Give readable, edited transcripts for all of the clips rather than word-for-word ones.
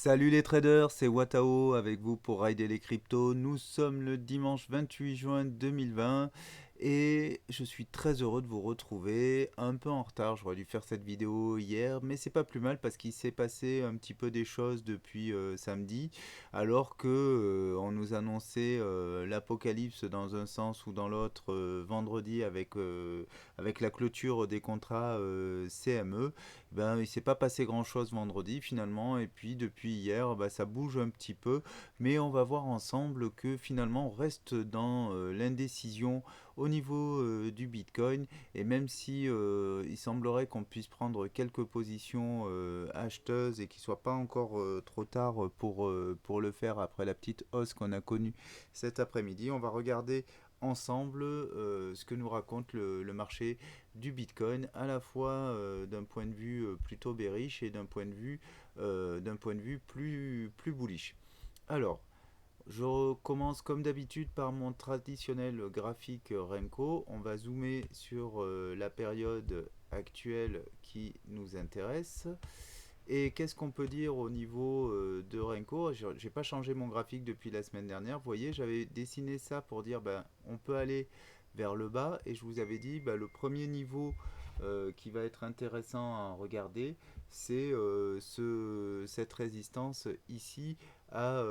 Salut les traders, c'est Watao avec vous pour Rider les cryptos. Nous sommes le dimanche 28 juin 2020 et je suis très heureux de vous retrouver. Un peu en retard, j'aurais dû faire cette vidéo hier, mais c'est pas plus mal parce qu'il s'est passé un petit peu des choses depuis samedi, alors que on nous annonçait l'apocalypse dans un sens ou dans l'autre vendredi avec la clôture des contrats CME. Ben, il s'est pas passé grand-chose vendredi finalement, et puis depuis hier, ben, ça bouge un petit peu, mais on va voir ensemble que finalement on reste dans l'indécision au niveau du Bitcoin, et même si il semblerait qu'on puisse prendre quelques positions acheteuses et qu'il soit pas encore trop tard pour le faire après la petite hausse qu'on a connue cet après-midi, on va regarder ensemble ce que nous raconte le marché du Bitcoin, à la fois d'un point de vue plutôt bearish et d'un point de vue plus bullish. Alors, je commence comme d'habitude par mon traditionnel graphique Renko. On va zoomer sur la période actuelle qui nous intéresse. Et qu'est-ce qu'on peut dire au niveau de Renko? J'ai pas changé mon graphique depuis la semaine dernière. Vous voyez, j'avais dessiné ça pour dire ben, on peut aller vers le bas, et je vous avais dit ben, le premier niveau qui va être intéressant à regarder, c'est cette résistance ici à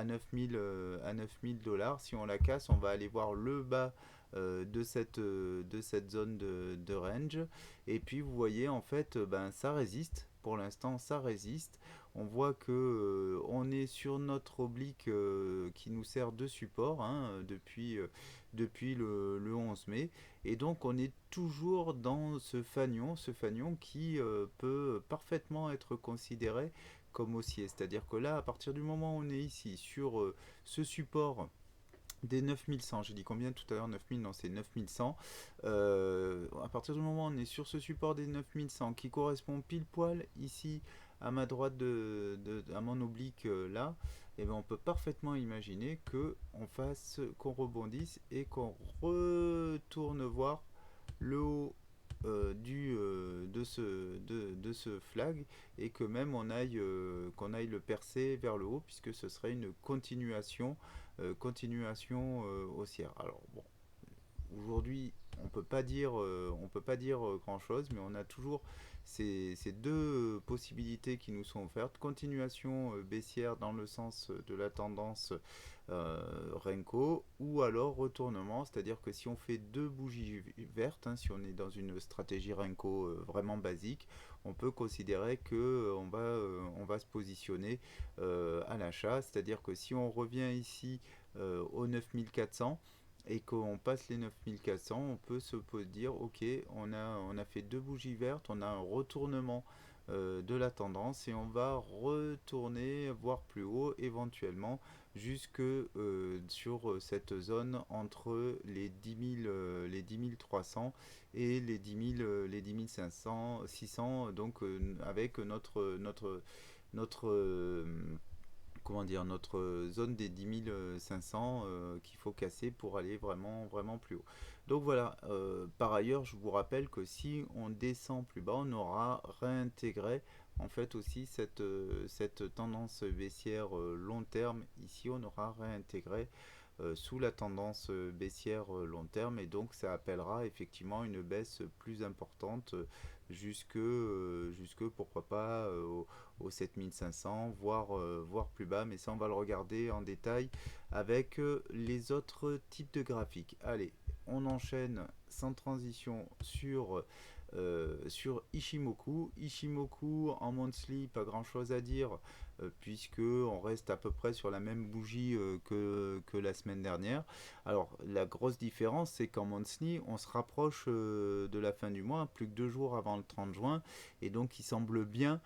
9000 à 9000 dollars. Si on la casse, on va aller voir le bas de cette zone de range. Et puis vous voyez, en fait, ben, ça résiste. Pour l'instant, ça résiste. On voit que on est sur notre oblique qui nous sert de support hein, depuis le 11 mai. Et donc on est toujours dans ce fanion qui peut parfaitement être considéré comme haussier. C'est-à-dire que là, à partir du moment où on est ici sur ce support des 9100, j'ai dit combien tout à l'heure? 9000, non, c'est 9100. À partir du moment où on est sur ce support des 9100 qui correspond pile poil ici à ma droite à mon oblique là, et ben on peut parfaitement imaginer qu'on rebondisse et qu'on retourne voir le haut de ce flag, et que même qu'on aille le percer vers le haut, puisque ce serait une continuation haussière. Alors bon, aujourd'hui on peut pas dire grand chose, mais on a toujours ces deux possibilités qui nous sont offertes: continuation baissière dans le sens de la tendance Renko, ou alors retournement, c'est-à-dire que si on fait deux bougies vertes, hein, si on est dans une stratégie Renko vraiment basique, on peut considérer que on va se positionner à l'achat, c'est-à-dire que si on revient ici aux 9400 et qu'on passe les 9400, on peut se dire ok, on a fait deux bougies vertes, on a un retournement de la tendance, et on va retourner voir plus haut éventuellement jusque sur cette zone entre les 10 300 et les 10 500, 600, donc avec notre comment dire, notre zone des 10 500 qu'il faut casser pour aller vraiment, vraiment plus haut. Donc voilà, par ailleurs, je vous rappelle que si on descend plus bas, on aura réintégré en fait aussi cette tendance baissière long terme. Ici, on aura réintégré sous la tendance baissière long terme, et donc ça appellera effectivement une baisse plus importante jusque pourquoi pas aux 7500, voire plus bas, mais ça on va le regarder en détail avec les autres types de graphiques. Allez, on enchaîne sans transition sur Ishimoku. Ishimoku en monthly, pas grand chose à dire, puisque on reste à peu près sur la même bougie que la semaine dernière. Alors la grosse différence, c'est qu'en monthly, on se rapproche de la fin du mois, plus que 2 jours avant le 30 juin, et donc il semble bien,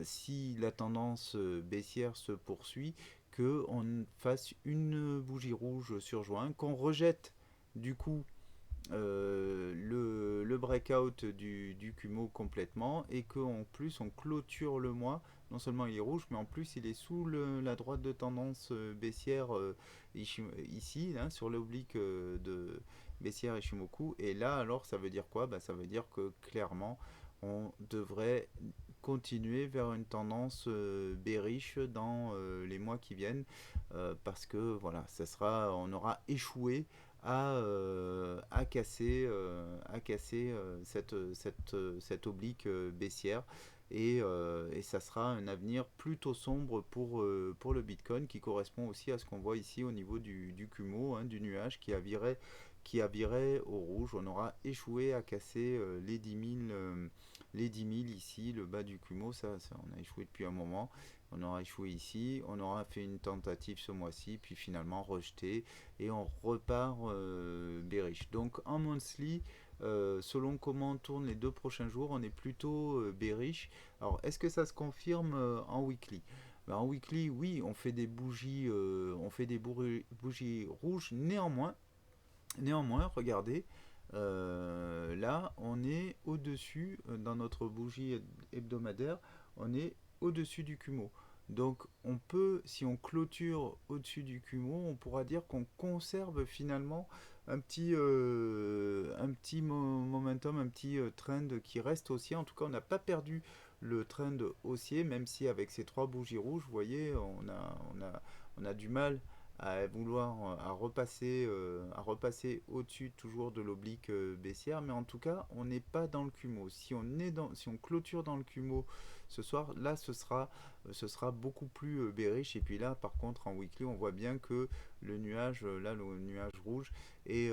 si la tendance baissière se poursuit, qu'on fasse une bougie rouge sur juin, qu'on rejette du coup le breakout du Kumo complètement, et qu'en plus on clôture le mois. Non seulement il est rouge, mais en plus il est sous la droite de tendance baissière ici, là, sur l'oblique de baissière Ishimoku. Et là, alors, ça veut dire quoi? Bah, ça veut dire que clairement, on devrait continuer vers une tendance bearish dans les mois qui viennent, parce que voilà, on aura échoué à casser cette oblique baissière. Et ça sera un avenir plutôt sombre pour le Bitcoin, qui correspond aussi à ce qu'on voit ici au niveau du Kumo, hein, du nuage qui a viré au rouge. On aura échoué à casser les 10 000 ici, le bas du Kumo. On a échoué depuis un moment. On aura échoué ici, on aura fait une tentative ce mois-ci, puis finalement rejeté, et on repart bearish. Donc en monthly, selon comment tournent les 2 prochains jours, on est plutôt bearish. Alors est-ce que ça se confirme en weekly? Ben, en weekly, oui, on fait des bougies rouges. Néanmoins, regardez, là, on est au-dessus, dans notre bougie hebdomadaire, on est au-dessus du Kumo. Donc, si on clôture au-dessus du Kumo, on pourra dire qu'on conserve finalement un petit momentum, un petit trend qui reste haussier. En tout cas, on n'a pas perdu le trend haussier, même si avec ces 3 bougies rouges, vous voyez, on a du mal à vouloir à repasser au-dessus toujours de l'oblique baissière, mais en tout cas on n'est pas dans le Kumo. Si on clôture dans le Kumo ce soir, là ce sera beaucoup plus bearish. Et puis là par contre en weekly on voit bien que le nuage rouge est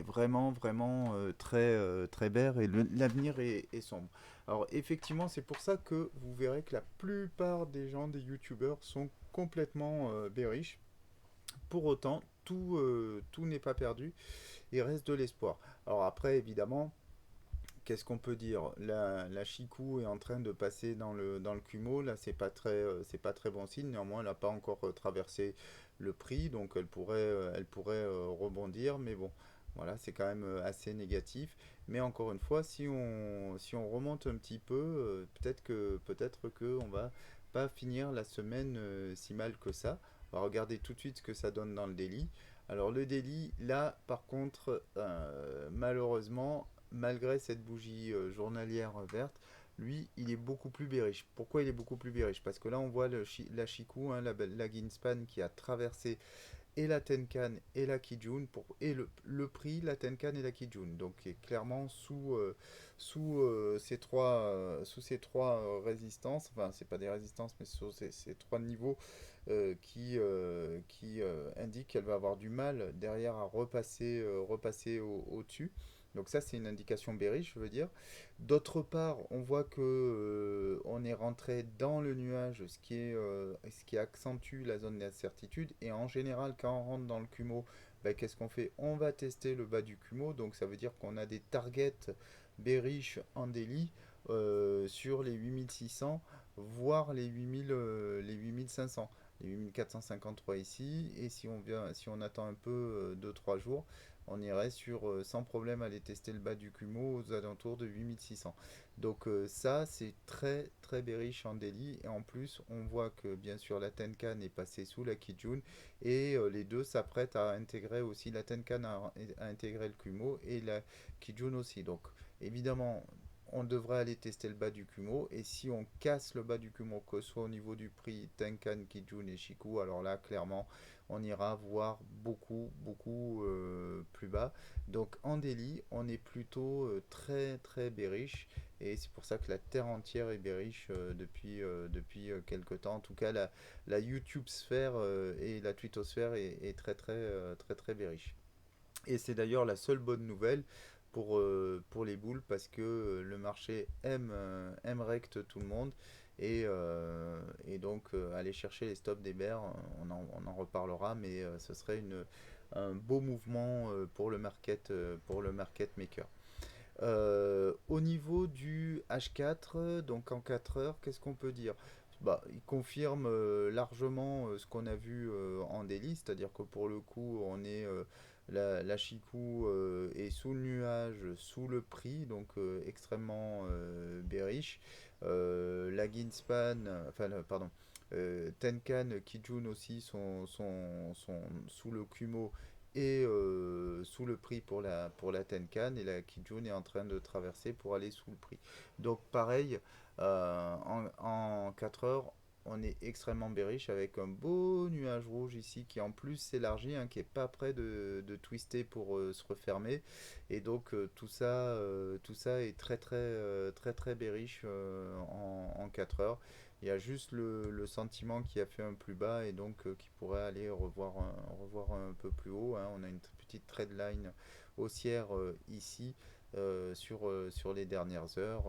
vraiment très bear, et l'avenir est sombre. Alors effectivement c'est pour ça que vous verrez que la plupart des gens, des youtubeurs, sont complètement bearish. Pour autant, tout n'est pas perdu, il reste de l'espoir. Alors après, évidemment, qu'est-ce qu'on peut dire? La Chikou est en train de passer dans le Kumo, là c'est pas très bon signe. Néanmoins elle n'a pas encore traversé le prix, donc elle pourrait rebondir, mais bon, voilà, c'est quand même assez négatif. Mais encore une fois, si on remonte un petit peu, peut-être que on va pas finir la semaine si mal que ça. On va regarder tout de suite ce que ça donne dans le daily. Alors le daily, là par contre, malheureusement, malgré cette bougie journalière verte, lui, il est beaucoup plus bearish. Pourquoi il est beaucoup plus bearish? Parce que là, on voit la Chikou, hein, la Greenspan qui a traversé et la Tenkan et la Kijun, et le prix, la Tenkan et la Kijun. Donc, qui est clairement sous ces trois résistances. Enfin, c'est pas des résistances, mais sur ces 3 niveaux qui indiquent qu'elle va avoir du mal derrière à repasser au-dessus. Donc ça, c'est une indication bearish, je veux dire. D'autre part, on voit que on est rentré dans le nuage, ce qui accentue la zone d'incertitude. Et en général, quand on rentre dans le Kumo, ben, qu'est-ce qu'on fait? On va tester le bas du Kumo. Donc ça veut dire qu'on a des targets bearish en daily sur les 8600, voire les 8500. Les 8453 ici, et si on attend un peu 2-3 jours, on irait sans problème aller tester le bas du Kumo aux alentours de 8600. Donc ça c'est très très bearish en daily, et en plus on voit que bien sûr la Tenkan est passée sous la Kijun, et les deux s'apprêtent à intégrer aussi, la Tenkan à intégrer le Kumo, et la Kijun aussi. Donc évidemment on devrait aller tester le bas du Kumo, et si on casse le bas du Kumo, que ce soit au niveau du prix Tenkan, Kijun et Shiku, alors là clairement on ira voir beaucoup plus bas. Donc en daily on est plutôt très très bearish, et c'est pour ça que la terre entière est bearish depuis quelques temps. En tout cas la YouTube sphère et la twittosphère est très bearish. Et c'est d'ailleurs la seule bonne nouvelle pour les boules, parce que le marché aime rect tout le monde. Et donc aller chercher les stops des bears, on en reparlera, mais ce serait un beau mouvement pour le market maker. Au niveau du H4, donc en 4 heures, qu'est-ce qu'on peut dire? Bah, il confirme largement ce qu'on a vu en daily, c'est-à-dire que pour le coup, la Chikou est sous le nuage, sous le prix, donc extrêmement bearish. La Greenspan, pardon, Tenkan, Kijun aussi sont sous le Kumo et sous le prix pour la Tenkan, et la Kijun est en train de traverser pour aller sous le prix. Donc pareil, En 4 heures, on est extrêmement bearish avec un beau nuage rouge ici qui en plus s'élargit, hein, qui est pas prêt de twister pour se refermer. Et donc tout ça est très bearish en 4 heures. Il y a juste le sentiment qui a fait un plus bas et donc qui pourrait aller revoir un peu plus haut, hein. On a une petite trendline haussière ici sur les dernières heures.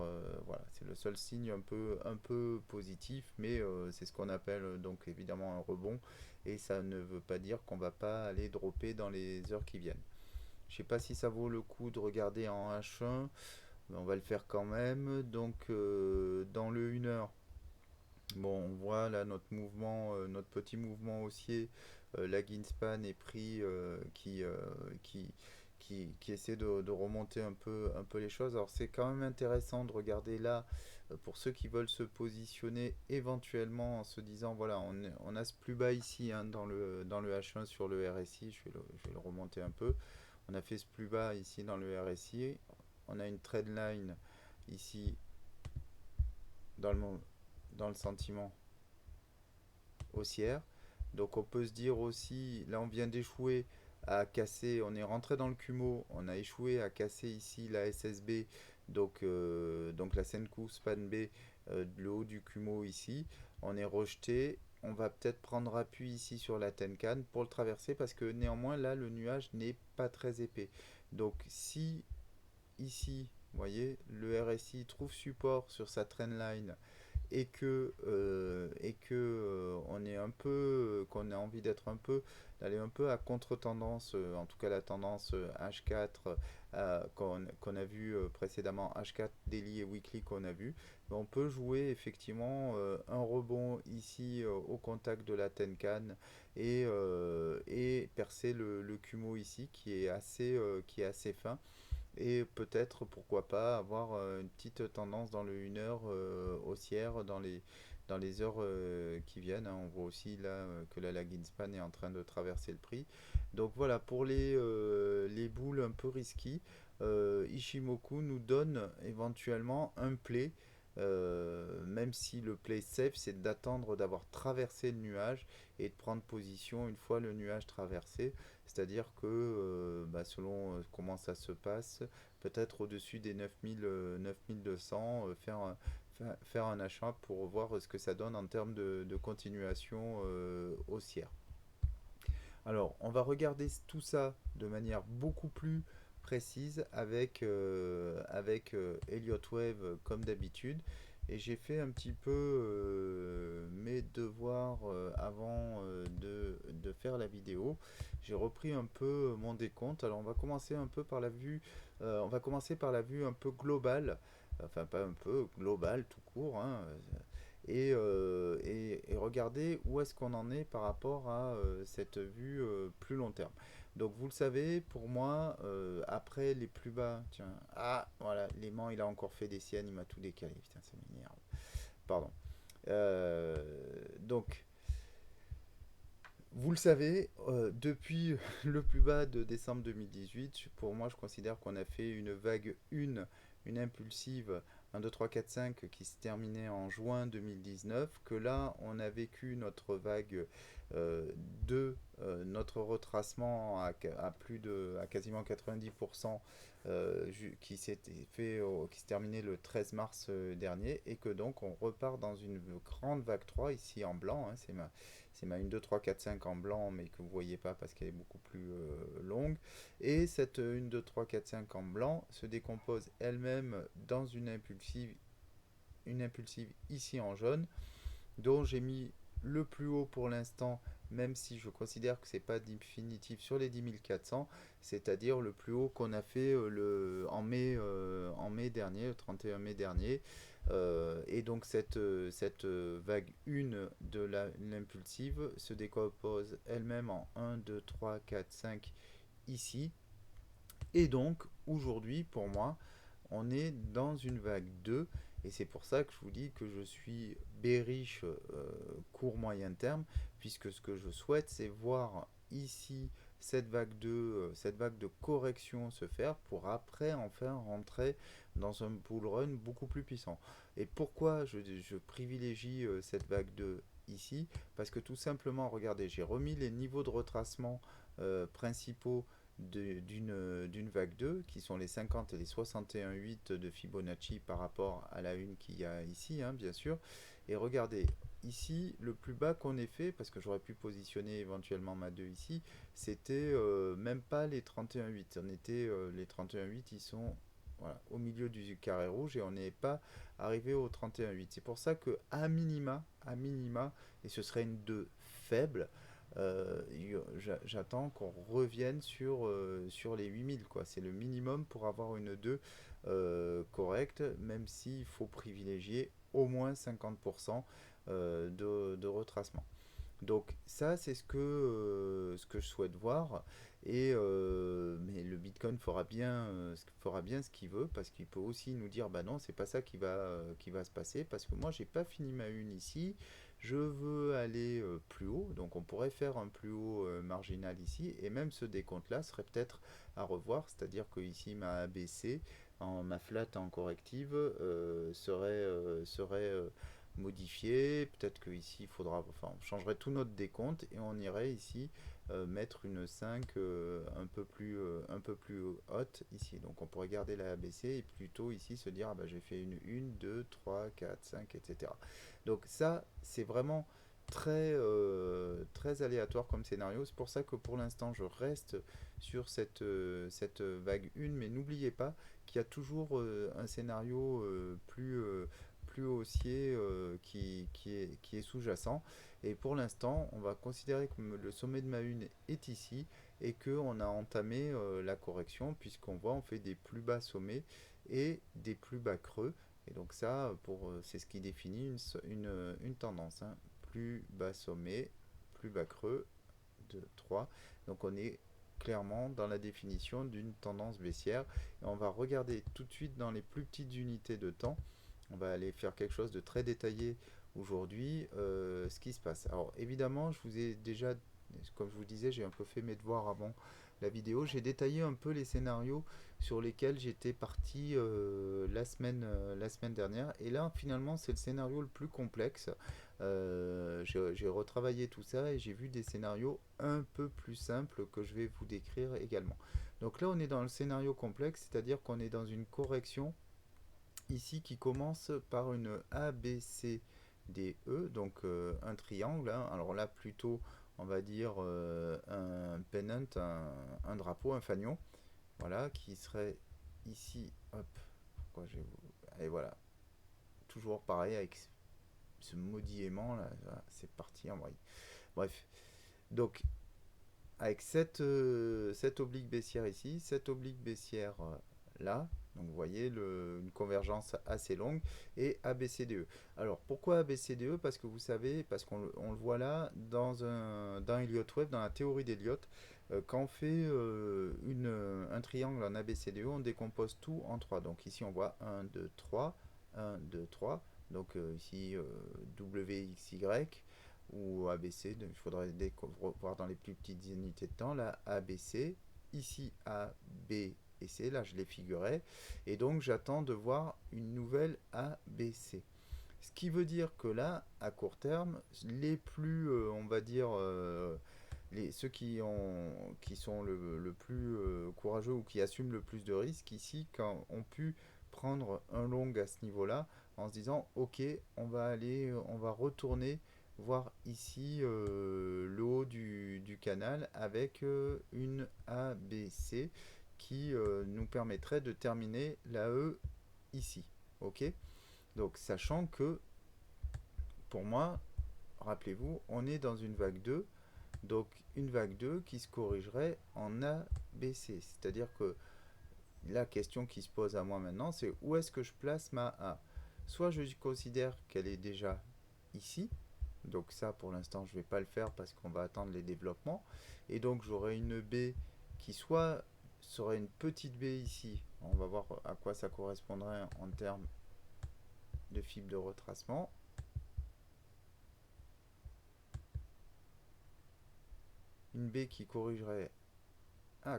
Voilà, c'est le seul signe un peu positif, mais c'est ce qu'on appelle donc évidemment un rebond et ça ne veut pas dire qu'on va pas aller dropper dans les heures qui viennent. Je sais pas si ça vaut le coup de regarder en H1, mais on va le faire quand même. Donc dans le 1 heure, bon, on voit là notre petit mouvement haussier, la Greenspan est pris qui essaie de remonter un peu les choses. Alors c'est quand même intéressant de regarder là pour ceux qui veulent se positionner éventuellement en se disant voilà, on a ce plus bas ici, hein, dans le H1 sur le RSI, je vais le remonter un peu. On a fait ce plus bas ici dans le RSI, on a une trendline ici dans le, dans le sentiment haussière. Donc on peut se dire aussi, là on vient d'échouer à casser, on est rentré dans le Kumo, on a échoué à casser ici la SSB, donc la Senkou Span B, le haut du Kumo ici. On est rejeté, on va peut-être prendre appui ici sur la Tenkan pour le traverser parce que néanmoins là le nuage n'est pas très épais. Donc si ici, vous voyez, le RSI trouve support sur sa trendline on est un peu qu'on a envie d'être un peu d'aller un peu à contre-tendance, en tout cas la tendance H4 qu'on a vu précédemment, H4 daily et weekly qu'on a vu, mais on peut jouer effectivement un rebond ici au contact de la Tenkan et percer le Kumo ici qui est assez fin et peut-être, pourquoi pas, avoir une petite tendance dans le 1 heure haussière dans les heures qui viennent, hein. On voit aussi là que la Greenspan est en train de traverser le prix. Donc voilà, pour les boules un peu risquées, Ishimoku nous donne éventuellement un play, même si le play safe, c'est d'attendre d'avoir traversé le nuage et de prendre position une fois le nuage traversé. C'est-à-dire que selon comment ça se passe, peut-être au-dessus des 9200, faire un achat pour voir ce que ça donne en termes de continuation haussière. Alors, on va regarder tout ça de manière beaucoup plus précise avec Elliott Wave comme d'habitude. Et j'ai fait un petit peu mes devoirs avant de faire la vidéo. J'ai repris un peu mon décompte. Alors on va commencer un peu par la vue, on va commencer par la vue un peu globale, enfin pas un peu globale tout court, hein, et regarder où est-ce qu'on en est par rapport à cette vue plus long terme. Donc vous le savez, pour moi, après les plus bas, tiens, ah voilà, l'aimant il a encore fait des siennes, il m'a tout décalé, putain ça m'énerve. Pardon. Donc vous le savez, depuis le plus bas de décembre 2018, pour moi je considère qu'on a fait une vague 1, une impulsive 1, 2, 3, 4, 5 qui se terminait en juin 2019, que là on a vécu notre vague 2, notre retracement à quasiment 90% qui se terminait le 13 mars dernier, et que donc on repart dans une grande vague 3 ici en blanc, hein, c'est ma 1, 2, 3, 4, 5 en blanc, mais que vous ne voyez pas parce qu'elle est beaucoup plus longue. Et cette 1, 2, 3, 4, 5 en blanc se décompose elle-même dans une impulsive ici en jaune, dont j'ai mis le plus haut pour l'instant, même si je considère que c'est pas définitif, sur les 10 400, c'est-à-dire le plus haut qu'on a fait en mai dernier, le 31 mai dernier. Et donc cette vague 1 de l'impulsive se décompose elle-même en 1, 2, 3, 4, 5 ici. Et donc aujourd'hui, pour moi, on est dans une vague 2 et c'est pour ça que je vous dis que je suis bearish court moyen terme, puisque ce que je souhaite c'est voir ici cette vague de correction se faire pour après enfin rentrer dans un bull run beaucoup plus puissant. Et pourquoi je privilégie cette vague 2 ici? Parce que tout simplement, regardez, j'ai remis les niveaux de retracement principaux d'une vague 2 qui sont les 50 et les 61,8 de Fibonacci par rapport à la une qu'il y a ici, hein, bien sûr. Et regardez, ici, le plus bas qu'on ait fait, parce que j'aurais pu positionner éventuellement ma 2 ici, c'était même pas les 31,8. On était, les 31,8, ils sont voilà, au milieu du carré rouge et on n'est pas arrivé au 31,8. C'est pour ça que à minima, et ce serait une 2 faible, j'attends qu'on revienne sur les 8 000, quoi. C'est le minimum pour avoir une 2 correcte, même s'il faut privilégier au moins 50% de retracement. Donc ça, c'est ce que je souhaite voir. Mais le Bitcoin fera bien ce qu'il veut, parce qu'il peut aussi nous dire, bah non, c'est pas ça qui va se passer, parce que moi, j'ai pas fini ma une ici, je veux aller plus haut, donc on pourrait faire un plus haut marginal ici, et même ce décompte-là serait peut-être à revoir, c'est-à-dire que ici, ma ABC, ma flat en corrective, serait modifié. Peut-être que ici il faudra, enfin, on changerait tout notre décompte et on irait ici mettre une 5 un peu plus haute ici. Donc on pourrait garder la ABC et plutôt ici se dire, ah bah, j'ai fait une 1, 2, 3, 4, 5, etc. Donc ça, c'est vraiment très aléatoire comme scénario. C'est pour ça que pour l'instant, je reste sur cette vague 1, mais n'oubliez pas qu'il y a toujours un scénario plus haussier qui est sous-jacent. Et pour l'instant, on va considérer que le sommet de ma une est ici et qu'on a entamé la correction, puisqu'on voit on fait des plus bas sommets et des plus bas creux. Et donc ça, c'est ce qui définit une tendance, hein. Plus bas sommet, plus bas creux, 2, 3. Donc on est clairement dans la définition d'une tendance baissière. Et on va regarder tout de suite dans les plus petites unités de temps. On va aller faire quelque chose de très détaillé aujourd'hui, ce qui se passe. Alors évidemment, je vous ai déjà, comme je vous disais, j'ai un peu fait mes devoirs avant la vidéo. J'ai détaillé un peu les scénarios sur lesquels j'étais parti la semaine dernière. Et là, finalement, c'est le scénario le plus complexe. J'ai retravaillé tout ça et j'ai vu des scénarios un peu plus simples que je vais vous décrire également. Donc là, on est dans le scénario complexe, c'est-à-dire qu'on est dans une correction ici qui commence par une A, B, C, D, E, donc un triangle, hein. Alors là, plutôt, on va dire un pennant, un drapeau, un fanion, voilà, qui serait ici, hop, pourquoi j'ai... Et voilà, toujours pareil avec ce maudit aimant là, voilà, c'est parti en vrille. Bref, donc avec cette oblique baissière ici, cette oblique baissière là, donc vous voyez une convergence assez longue, et ABCDE. Alors pourquoi ABCDE? Parce que vous savez, parce qu'on le voit là dans Elliott Wave, dans la théorie d'Elliott, quand on fait un triangle en ABCDE, on décompose tout en 3. Donc ici on voit 1, 2, 3, 1, 2, 3. Donc ici WXY ou ABC, il faudrait voir dans les plus petites unités de temps, là ABC, ici A, B et C, là je les figurais, et donc j'attends de voir une nouvelle ABC. Ce qui veut dire que là, à court terme, les plus, on va dire, ceux qui sont le plus courageux ou qui assument le plus de risques ici, quand ont pu prendre un long à ce niveau-là, en se disant, ok, on va retourner voir ici le haut du canal avec une ABC qui nous permettrait de terminer la E ici. Ok. Donc sachant que pour moi, rappelez-vous, on est dans une vague 2, donc une vague 2 qui se corrigerait en ABC. C'est-à-dire que la question qui se pose à moi maintenant, c'est où est-ce que je place ma A? Soit je considère qu'elle est déjà ici, donc ça pour l'instant je ne vais pas le faire parce qu'on va attendre les développements, et donc j'aurai une B qui soit serait une petite B ici, on va voir à quoi ça correspondrait en termes de fibre de retracement, une B qui corrigerait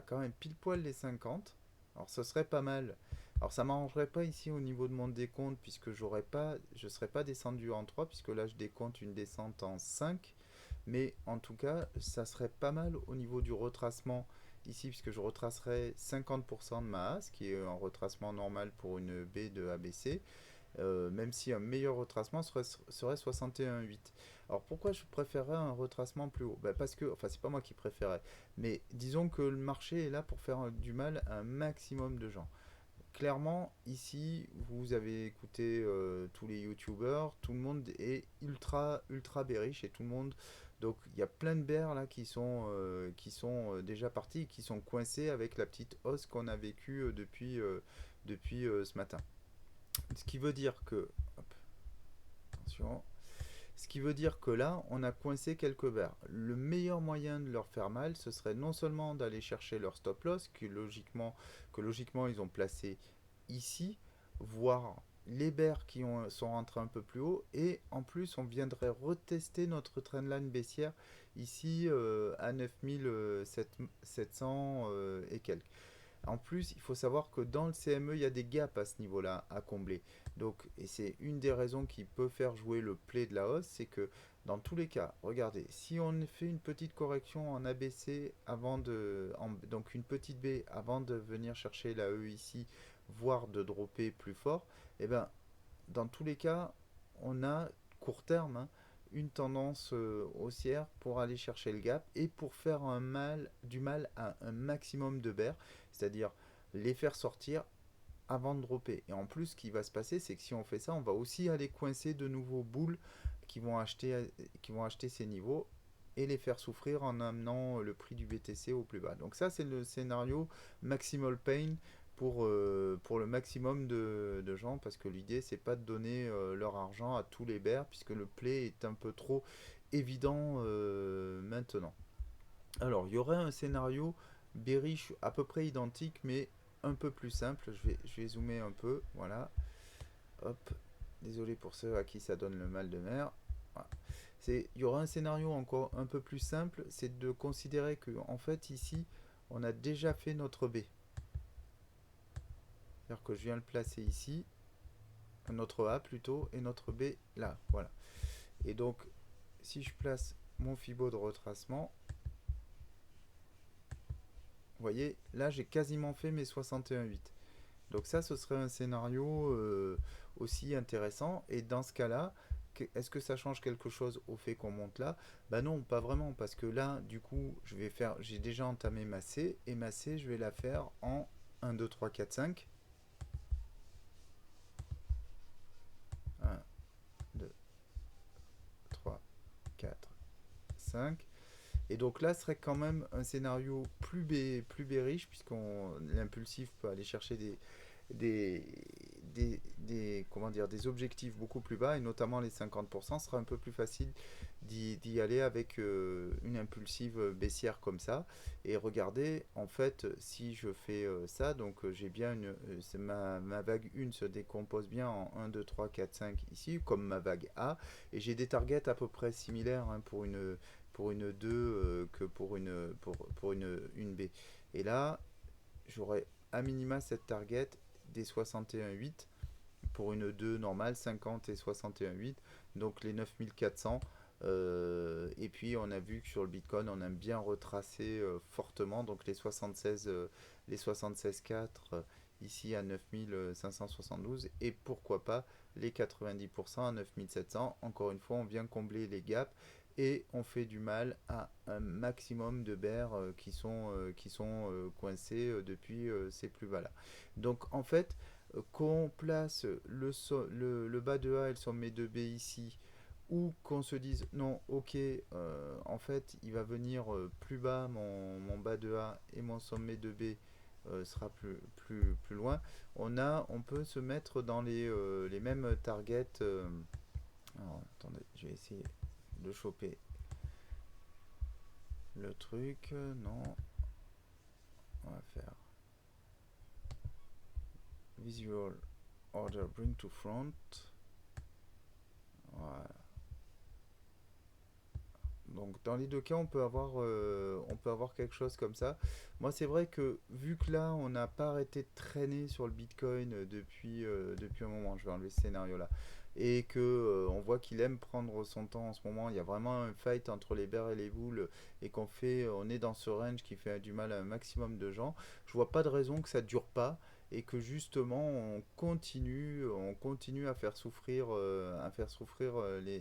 quand même pile poil les 50. Alors ce serait pas mal, Alors ça m'arrangerait pas ici au niveau de mon décompte puisque je serais pas descendu en 3 puisque là je décompte une descente en 5. Mais en tout cas, ça serait pas mal au niveau du retracement ici puisque je retracerais 50% de ma A, ce qui est un retracement normal pour une B de ABC. Même si un meilleur retracement serait 61,8. Alors pourquoi je préférerais un retracement plus haut? Parce que, enfin c'est pas moi qui préférais, mais disons que le marché est là pour faire du mal à un maximum de gens. Clairement, ici, vous avez écouté tous les youtubeurs, tout le monde est ultra bearish et tout le monde. Donc il y a plein de bears là qui sont déjà partis, qui sont coincés avec la petite hausse qu'on a vécue depuis ce matin. Ce qui veut dire que, hop, attention, ce qui veut dire que là, on a coincé quelques bears. Le meilleur moyen de leur faire mal, ce serait non seulement d'aller chercher leur stop loss, que logiquement ils ont placé ici, voire les bears sont rentrés un peu plus haut, et en plus on viendrait retester notre trendline baissière ici à 9700 et quelques. En plus, il faut savoir que dans le CME, il y a des gaps à ce niveau-là à combler. Donc, et c'est une des raisons qui peut faire jouer le play de la hausse, c'est que dans tous les cas, regardez, si on fait une petite correction en ABC donc une petite B avant de venir chercher la E ici, voire de dropper plus fort, et ben dans tous les cas, on a court terme une tendance haussière pour aller chercher le gap et pour faire du mal à un maximum de bears, c'est-à-dire les faire sortir avant de dropper. Et en plus, ce qui va se passer, c'est que si on fait ça, on va aussi aller coincer de nouveaux boules qui vont acheter ces niveaux et les faire souffrir en amenant le prix du BTC au plus bas. Donc ça, c'est le scénario maximal pain pour le maximum de gens, parce que l'idée, c'est pas de donner leur argent à tous les bears, puisque le play est un peu trop évident maintenant. Alors, il y aurait un scénario bearish à peu près identique, mais un peu plus simple. Je vais zoomer un peu. Voilà. Hop. Désolé pour ceux à qui ça donne le mal de mer. Voilà. Il y aura un scénario encore un peu plus simple, c'est de considérer que en fait ici, on a déjà fait notre B. C'est-à-dire que je viens le placer ici, notre A plutôt, et notre B là. Voilà. Et donc, si je place mon Fibo de retracement, vous voyez, là j'ai quasiment fait mes 61,8. Donc ça, ce serait un scénario aussi intéressant. Et dans ce cas-là, est-ce que ça change quelque chose au fait qu'on monte là? Bah non, pas vraiment, parce que là, du coup, j'ai déjà entamé ma C, et ma C, je vais la faire en 1, 2, 3, 4, 5. 1, 2, 3, 4, 5. Et donc là, ce serait quand même un scénario plus bearish, puisqu'on l'impulsif peut aller chercher des, comment dire, des objectifs beaucoup plus bas, et notamment les 50%, ce sera un peu plus facile d'y aller avec une impulsive baissière comme ça. Et regardez, en fait, si je fais ça, donc j'ai bien ma vague 1 se décompose bien en 1, 2, 3, 4, 5 ici, comme ma vague A, et j'ai des targets à peu près similaires pour une 2 que pour une B. Et là, j'aurais à minima cette target des 61,8 pour une 2 normale, 50 et 61,8, donc les 9400. Et puis on a vu que sur le Bitcoin, on a bien retracé fortement, donc les 76,4 ici à 9572, et pourquoi pas les 90% à 9700. Encore une fois, on vient combler les gaps et on fait du mal à un maximum de bears qui sont coincés depuis ces plus bas là. Donc en fait, qu'on place le bas de A et le sommet de B ici, ou qu'on se dise non, ok, en fait il va venir plus bas mon bas de A, et mon sommet de B sera plus loin, on peut se mettre dans les mêmes targets. Alors, attendez, je vais essayer de choper le truc. Non, on va faire visual order bring to front. Voilà. Donc dans les deux cas, on peut avoir quelque chose comme ça. Moi, c'est vrai que vu que là, on n'a pas arrêté de traîner sur le Bitcoin depuis un moment, je vais enlever ce scénario-là, et que on voit qu'il aime prendre son temps en ce moment, il y a vraiment un fight entre les bears et les bulls, et on est dans ce range qui fait du mal à un maximum de gens. Je vois pas de raison que ça dure pas. Et que justement on continue à faire souffrir les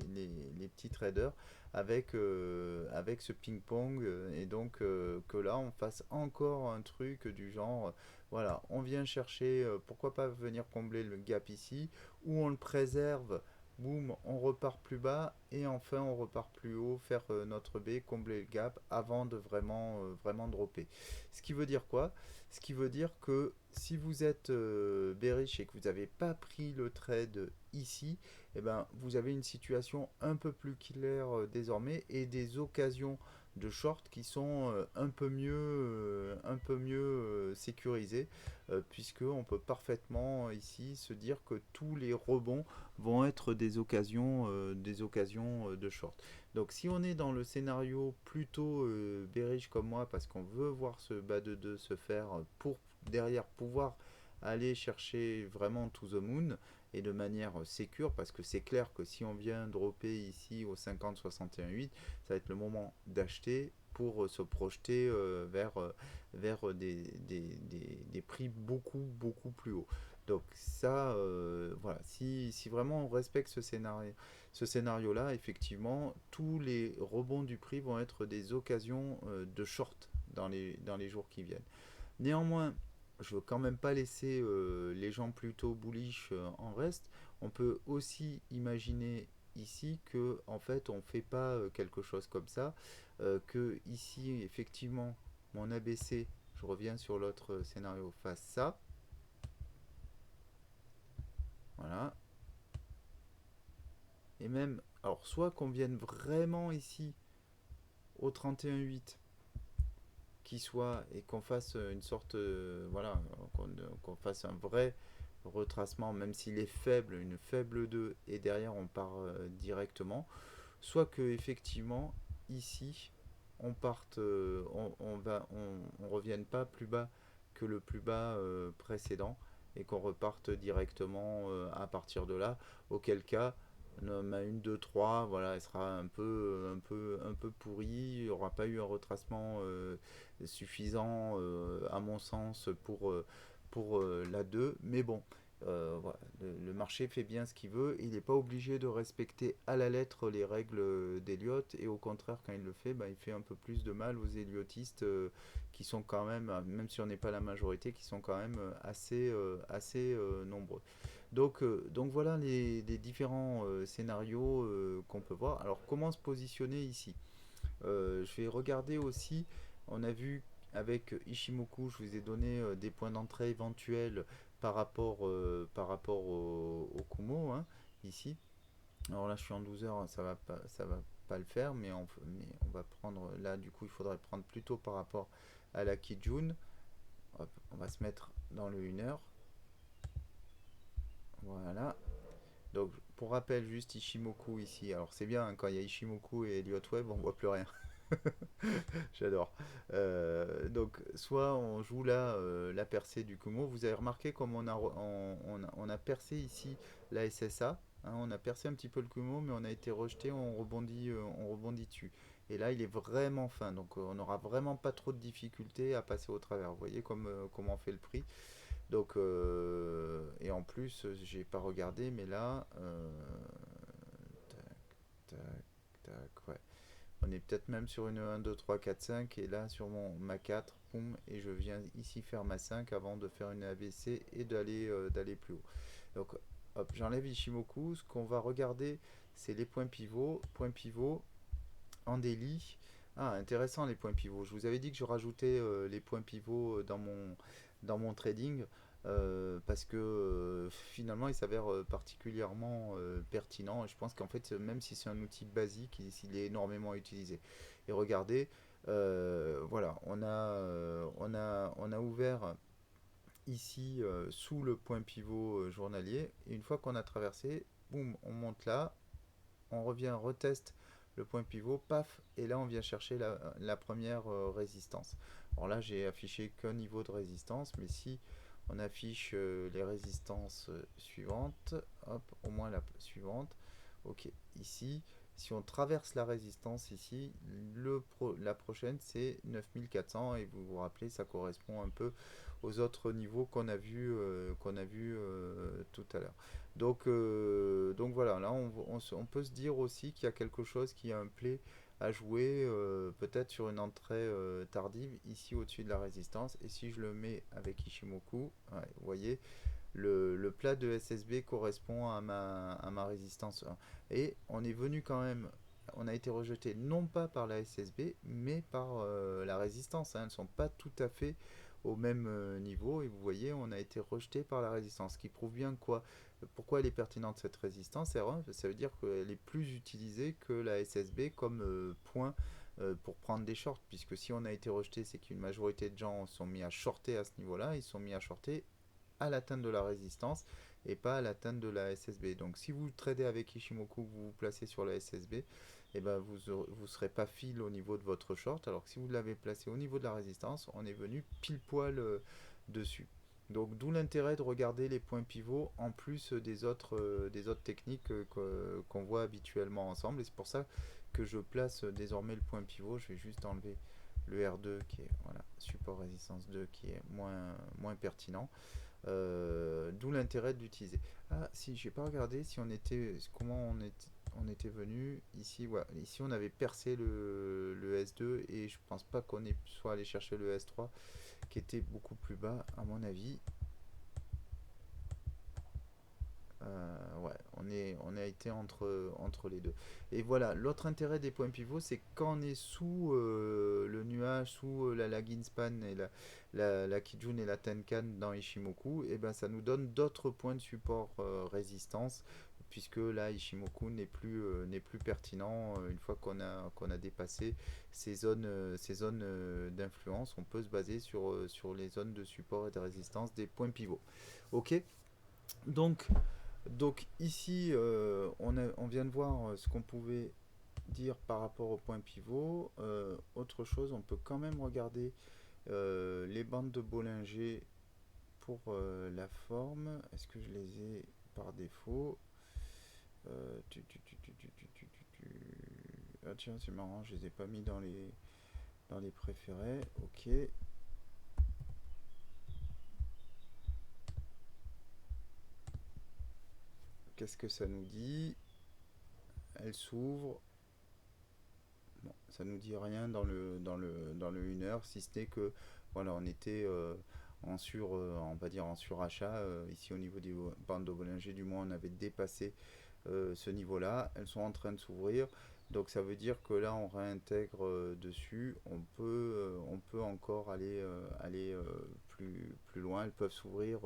petits traders avec ce ping-pong et donc que là on fasse encore un truc du genre voilà, on vient chercher, pourquoi pas venir combler le gap ici, ou on le préserve, boum, on repart plus bas, et enfin on repart plus haut, faire notre B, combler le gap avant de vraiment dropper. Ce qui veut dire quoi? Ce qui veut dire que si vous êtes bearish et que vous n'avez pas pris le trade ici, eh ben, vous avez une situation un peu plus claire désormais et des occasions de short qui sont un peu mieux sécurisées, puisque on peut parfaitement ici se dire que tous les rebonds vont être des occasions de short. Donc si on est dans le scénario plutôt bearish comme moi, parce qu'on veut voir ce bas de 2 se faire pour derrière pouvoir aller chercher vraiment to the moon, et de manière sécure, parce que c'est clair que si on vient dropper ici au 50-61-8, ça va être le moment d'acheter pour se projeter vers des prix beaucoup plus hauts. Donc ça, voilà, si vraiment on respecte ce scénario-là, effectivement, tous les rebonds du prix vont être des occasions de short dans les jours qui viennent. Néanmoins, je veux quand même pas laisser les gens plutôt bullish en reste. On peut aussi imaginer ici que en fait on fait pas quelque chose comme ça, que ici effectivement mon ABC, je reviens sur l'autre scénario, fasse ça, voilà, et même alors soit qu'on vienne vraiment ici au 31,8 qui soit et qu'on fasse une sorte voilà qu'on fasse un vrai retracement même s'il est faible, une faible 2 et derrière on part directement, soit que effectivement ici on parte on revienne pas plus bas que le plus bas précédent et qu'on reparte directement à partir de là, auquel cas ma 1, 2, 3, voilà, elle sera un peu pourrie. Il n'y aura pas eu un retracement suffisant, à mon sens, pour la 2. Mais bon, voilà, le marché fait bien ce qu'il veut. Il n'est pas obligé de respecter à la lettre les règles d'Eliott. Et au contraire, quand il le fait, bah, il fait un peu plus de mal aux Elliotistes qui sont quand même si on n'est pas la majorité, qui sont quand même assez nombreux. Donc voilà les différents scénarios qu'on peut voir. Alors comment se positionner ici? Je vais regarder aussi, on a vu avec Ishimoku, je vous ai donné des points d'entrée éventuels par rapport au Kumo, hein, ici. Alors là je suis en 12 heures, ça va pas le faire, mais on va prendre, là du coup il faudrait prendre plutôt par rapport à la Kijun. Hop, on va se mettre dans le 1 heure. Voilà. Donc, pour rappel, juste Ishimoku ici. Alors, c'est bien, hein, quand il y a Ishimoku et Elliott Webb, on voit plus rien. J'adore. Donc, soit on joue là la percée du Kumo. Vous avez remarqué comme on a percé ici la SSA. Hein, on a percé un petit peu le Kumo, mais on a été rejeté, on rebondit dessus. Et là, il est vraiment fin. Donc, on n'aura vraiment pas trop de difficultés à passer au travers. Vous voyez comment on fait le prix. Donc, et en plus, j'ai pas regardé, mais là, tac, tac, tac, ouais. On est peut-être même sur une 1, 2, 3, 4, 5, et là, sur ma 4, boum, et je viens ici faire ma 5 avant de faire une ABC et d'aller plus haut. Donc, hop, j'enlève Ishimoku. Ce qu'on va regarder, c'est les points pivots. Points pivots en daily. Ah, intéressant les points pivots. Je vous avais dit que je rajoutais les points pivots dans mon trading parce que finalement il s'avère particulièrement pertinent. Et je pense qu'en fait, même si c'est un outil basique, il est énormément utilisé. Et regardez, voilà, on a ouvert ici sous le point pivot journalier. Et une fois qu'on a traversé, boum, on monte là, on revient, reteste le point pivot, paf, et là on vient chercher la première résistance. Alors là j'ai affiché qu'un niveau de résistance, mais si on affiche les résistances suivantes, hop, au moins la suivante, ok, ici, si on traverse la résistance ici, la prochaine c'est 9400 et vous vous rappelez, ça correspond un peu aux autres niveaux qu'on a vu tout à l'heure. Donc voilà, là on peut se dire aussi qu'il y a quelque chose qui a un play à jouer peut-être sur une entrée tardive ici au-dessus de la résistance. Et si je le mets avec Ishimoku, ouais, vous voyez, le plat de SSB correspond à ma résistance 1. Et on est venu quand même, on a été rejeté non pas par la SSB, mais par la résistance, hein. Elles ne sont pas tout à fait au même niveau. Et vous voyez, on a été rejeté par la résistance. Ce qui prouve bien quoi. Pourquoi elle est pertinente cette résistance R1? Ça veut dire qu'elle est plus utilisée que la SSB comme point pour prendre des shorts, puisque si on a été rejeté, c'est qu'une majorité de gens sont mis à shorter à ce niveau-là, ils sont mis à shorter à l'atteinte de la résistance et pas à l'atteinte de la SSB. Donc si vous tradez avec Ishimoku, vous vous placez sur la SSB, et ben vous ne serez pas fil au niveau de votre short, alors que si vous l'avez placé au niveau de la résistance, on est venu pile poil dessus. Donc d'où l'intérêt de regarder les points pivots en plus des autres techniques qu'on voit habituellement ensemble. Et c'est pour ça que je place désormais le point pivot. Je vais juste enlever le R2 qui est voilà, support résistance 2 qui est moins pertinent. D'où l'intérêt de l'utiliser. Ah si, j'ai pas regardé si comment on était venu ici. Voilà, ici on avait percé le S2 et je pense pas qu'on soit allé chercher le S3 qui était beaucoup plus bas à mon avis. Ouais, on a été entre les deux. Et voilà, l'autre intérêt des points pivots, c'est quand on est sous le nuage, sous la Lagin Span et la Kijun et la Tenkan dans Ishimoku, et ben ça nous donne d'autres points de support résistance, puisque là Ishimoku n'est plus pertinent une fois qu'on a dépassé ces zones d'influence. On peut se baser sur les zones de support et de résistance des points pivots. Ok, donc donc ici, on vient de voir ce qu'on pouvait dire par rapport au point pivot. Autre chose, on peut quand même regarder les bandes de Bollinger pour la forme. Est-ce que je les ai par défaut? Ah tiens, c'est marrant, je les ai pas mis dans les préférés. Ok. Qu'est-ce que ça nous dit? Elle s'ouvre. Bon, ça nous dit rien dans le 1 heure, si ce n'est que voilà, on était on va dire en surachat ici au niveau des bandes de Bollinger, du moins on avait dépassé ce niveau-là. Elles sont en train de s'ouvrir, donc ça veut dire que là on réintègre dessus. On peut encore aller plus loin. Elles peuvent s'ouvrir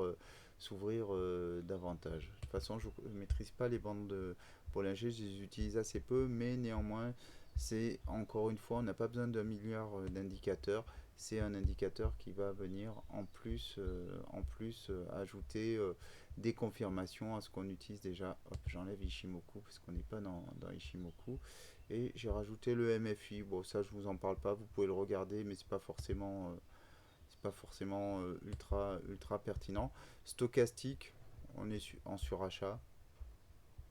davantage. De toute façon, je ne maîtrise pas les bandes de Bollinger, je les utilise assez peu, mais néanmoins c'est encore une fois, on n'a pas besoin d'un milliard d'indicateurs. C'est un indicateur qui va venir en plus ajouter des confirmations à ce qu'on utilise déjà. Hop, j'enlève Ishimoku parce qu'on n'est pas dans Ishimoku. Et j'ai rajouté le MFI. Bon, ça, je vous en parle pas. Vous pouvez le regarder, mais c'est pas forcément ultra pertinent. Stochastique, on est en surachat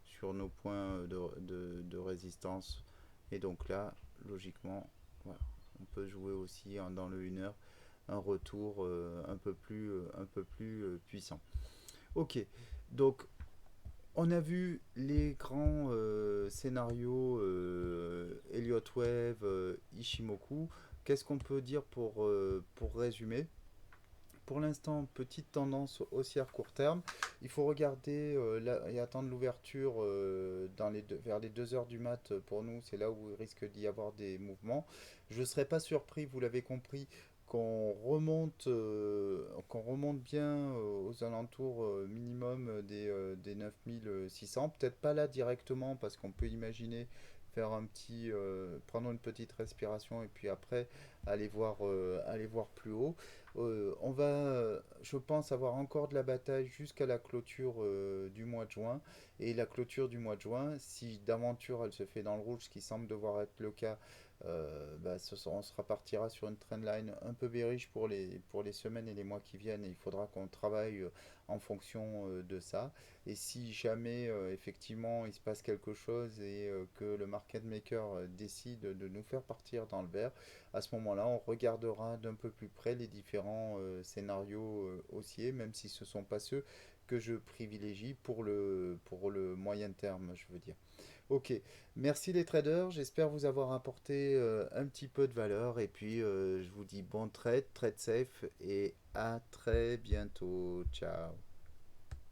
sur nos points de résistance. Et donc là, logiquement, voilà, on peut jouer aussi dans le 1 heure un retour un peu plus puissant. Ok, donc on a vu les grands scénarios Elliott Wave, Ishimoku. Qu'est-ce qu'on peut dire pour résumer? Pour l'instant, petite tendance haussière court terme. Il faut regarder et attendre l'ouverture vers les 2 heures du mat. Pour nous, c'est là où il risque d'y avoir des mouvements. Je ne serais pas surpris, vous l'avez compris, qu'on remonte bien aux alentours minimum des 9600. Peut-être pas là directement, parce qu'on peut imaginer prendre une petite respiration et puis après aller voir plus haut. On va, je pense, avoir encore de la bataille jusqu'à la clôture du mois de juin. Et la clôture du mois de juin, si d'aventure elle se fait dans le rouge, ce qui semble devoir être le cas, on se repartira sur une trendline un peu bearish pour les semaines et les mois qui viennent. Et il faudra qu'on travaille en fonction de ça. Et si jamais effectivement il se passe quelque chose et que le market maker décide de nous faire partir dans le vert, à ce moment-là, on regardera d'un peu plus près les différents scénarios haussiers, même si ce ne sont pas ceux que je privilégie pour le moyen terme, je veux dire. Ok, merci les traders, j'espère vous avoir apporté un petit peu de valeur et puis je vous dis bon trade, trade safe et à très bientôt. Ciao.